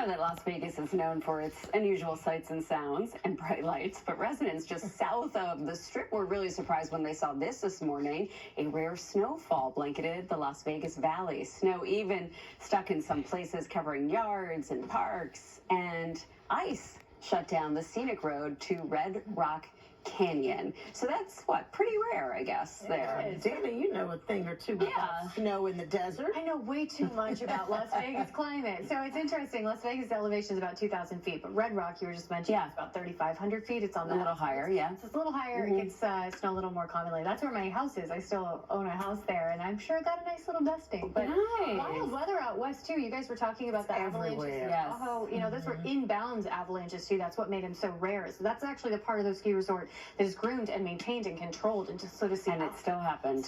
know that Las Vegas is known for its unusual sights and sounds and bright lights, but residents just south of the Strip were really surprised when they saw this morning. A rare snowfall blanketed the Las Vegas Valley. Snow even stuck in some places, covering yards and parks, and ice shut down the scenic road to Red Rock Canyon. So that's pretty rare, I guess, there. Dana, you know a thing or two about snow in the desert. I know way too much about Las Vegas climate. So it's interesting. Las Vegas elevation is about 2,000 feet, but Red Rock, you were just mentioning, it's about 3,500 feet. It's on a little higher, yeah. So it's a little higher. It gets snow a little more commonly. That's where my house is. I still own a house there, and I'm sure it got a nice little dusting. But wild weather out west, too. You guys were talking about the avalanches. Yes. You know, those were inbounds avalanches, too. That's what made them so rare. So that's actually the part of the ski resort that is groomed and maintained and controlled, and just so to see, and it still happened.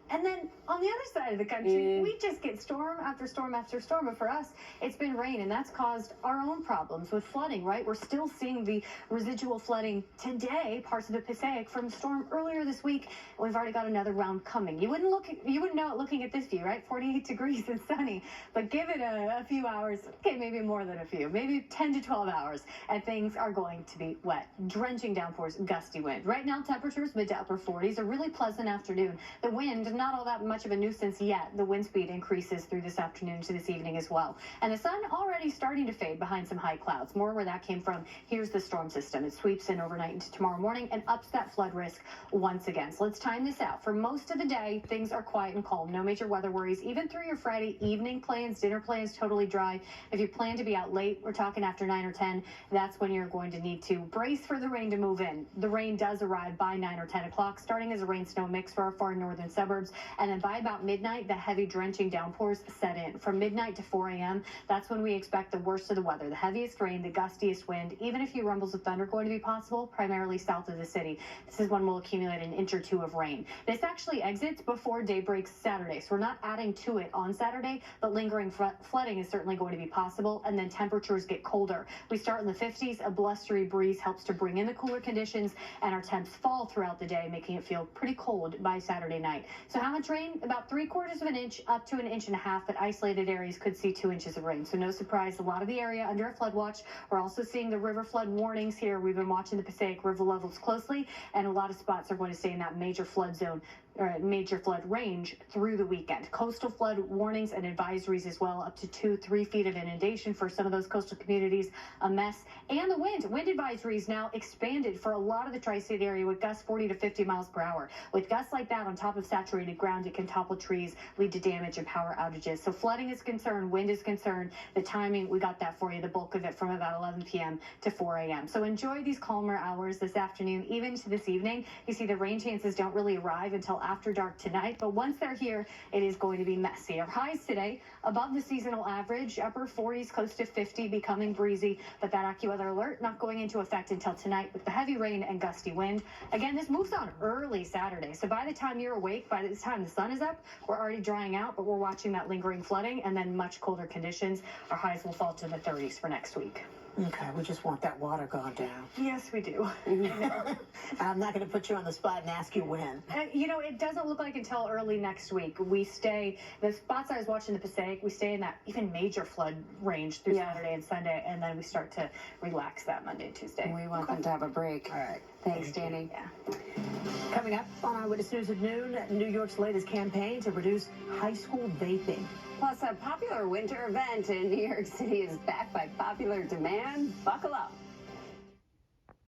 And then on the other side of the country, we just get storm after storm after storm. But for us, it's been rain, and that's caused our own problems with flooding, right? We're still seeing the residual flooding today, parts of the Passaic from storm earlier this week. We've already got another round coming. You wouldn't know it looking at this view, right? 48 degrees and sunny. But give it a few hours, okay, maybe more than a few, maybe 10 to 12 hours, and things are going to be wet. Drenching downpours, gusty wind. Right now, temperatures mid to upper 40s. A really pleasant afternoon. The wind, not all that much of a nuisance yet. The wind speed increases through this afternoon to this evening as well. And the sun already starting to fade behind some high clouds. More where that came from. Here's the storm system. It sweeps in overnight into tomorrow morning and ups that flood risk once again. So let's time this out. For most of the day, things are quiet and calm. No major weather worries. Even through your Friday evening plans, dinner plans, totally dry. If you plan to be out late, we're talking after 9 or 10, that's when you're going to need to brace for the rain to move in. The rain does arrive by 9 or 10 o'clock, starting as a rain-snow mix for our far northern suburbs. And then by about midnight, the heavy drenching downpours set in. From midnight to 4 a.m., that's when we expect the worst of the weather. The heaviest rain, the gustiest wind, even a few rumbles of thunder going to be possible, primarily south of the city. This is when we'll accumulate an inch or two of rain. This actually exits before daybreak Saturday, so we're not adding to it on Saturday, but lingering flooding is certainly going to be possible, and then temperatures get colder. We start in the 50s. A blustery breeze helps to bring in the cooler conditions, and our temps fall throughout the day, making it feel pretty cold by Saturday night. So how much rain? About 3/4 of an inch up to 1.5 inches, but isolated areas could see 2 inches of rain. So no surprise, a lot of the area under a flood watch. We're also seeing the river flood warnings here. We've been watching the Passaic River levels closely, and a lot of spots are going to stay in that major flood zone or major flood range through the weekend. Coastal flood warnings and advisories as well, up to 2-3 feet of inundation for some of those coastal communities, a mess. And the wind advisories now expanded for a lot of the tri-state area with gusts 40 to 50 miles per hour. With gusts like that on top of saturated ground, it can topple trees, lead to damage and power outages. So flooding is concerned, wind is concerned. The timing, we got that for you, the bulk of it from about 11 p.m. to 4 a.m. So enjoy these calmer hours this afternoon, even to this evening. You see the rain chances don't really arrive until after dark tonight, but once they're here, it is going to be messy. Our highs today above the seasonal average, upper 40s, close to 50, becoming breezy, but that AccuWeather alert not going into effect until tonight with the heavy rain and gusty wind. Again, this moves on early Saturday, so by the time you're awake, by the time the sun is up, we're already drying out, but we're watching that lingering flooding and then much colder conditions. Our highs will fall to the 30s for next week. Okay, we just want that water gone down. Yes, we do. I'm not going to put you on the spot and ask you when. You know, it doesn't look like until early next week. We stay, the spots I was watching the Passaic, we stay in that even major flood range through Saturday and Sunday, and then we start to relax that Monday and Tuesday. We want them to have a break. All right. Thanks, Danny. Yeah. Coming up on Eyewitness News at noon, New York's latest campaign to reduce high school vaping. Plus, a popular winter event in New York City is back by popular demand. Buckle up.